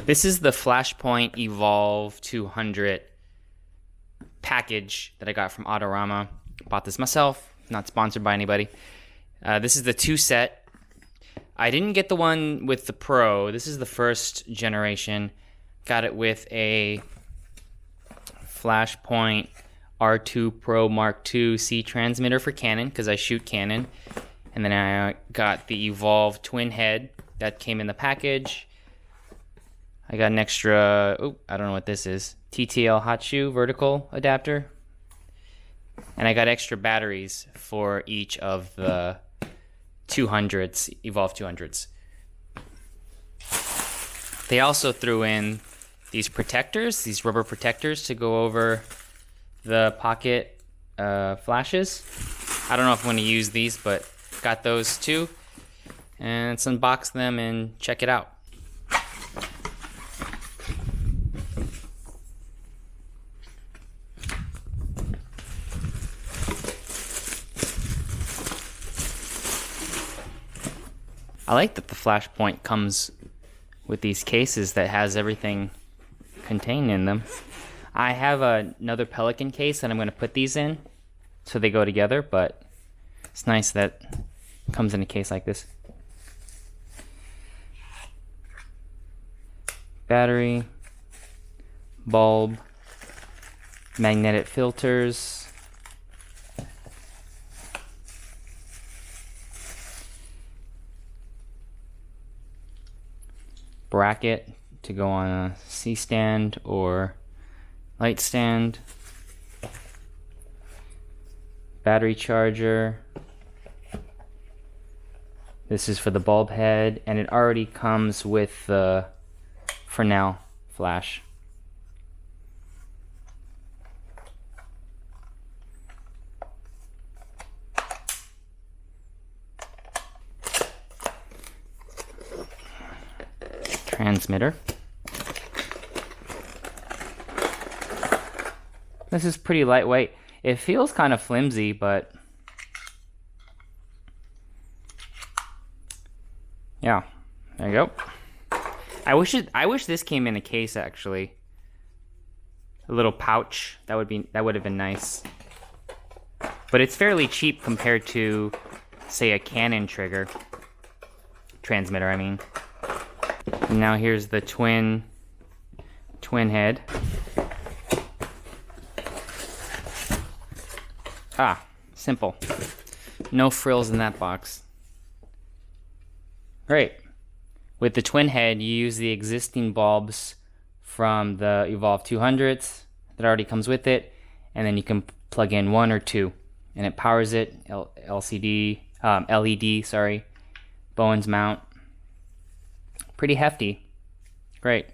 This is the Flashpoint eVOLV 200 package that I got from Autorama. Bought this myself, not sponsored by anybody. This is the 2 set. I didn't get the one with the Pro. This is the first generation. Got it with a Flashpoint R2 Pro Mark II C transmitter for Canon, because I shoot Canon. And then I got the eVOLV twin head that came in the package. I got an extra, I don't know what this is, TTL hot shoe vertical adapter. And I got extra batteries for each of the 200s, eVOLV 200s. They also threw in these protectors, these rubber protectors to go over the pocket flashes. I don't know if I'm going to use these, but got those too. And let's unbox them and check it out. I like that the Flashpoint comes with these cases that has everything contained in them. I have another Pelican case that I'm going to put these in so they go together, but it's nice that it comes in a case like this. Battery, bulb, magnetic filters, bracket to go on a C-stand or light stand, battery charger. This is for the bulb head, and it already comes with the Fresnel flash. Transmitter. This is pretty lightweight. It feels kind of flimsy, but yeah, there you go. I wish this came in a case actually. A little pouch. That would have been nice. But it's fairly cheap compared to, say, a Canon transmitter, I mean. And now here's the twin head. Ah, simple. No frills in that box. Great. With the twin head, you use the existing bulbs from the eVOLV 200s that already comes with it, and then you can plug in 1 or 2, and it powers it. LED, sorry. Bowens mount. Pretty hefty. Great.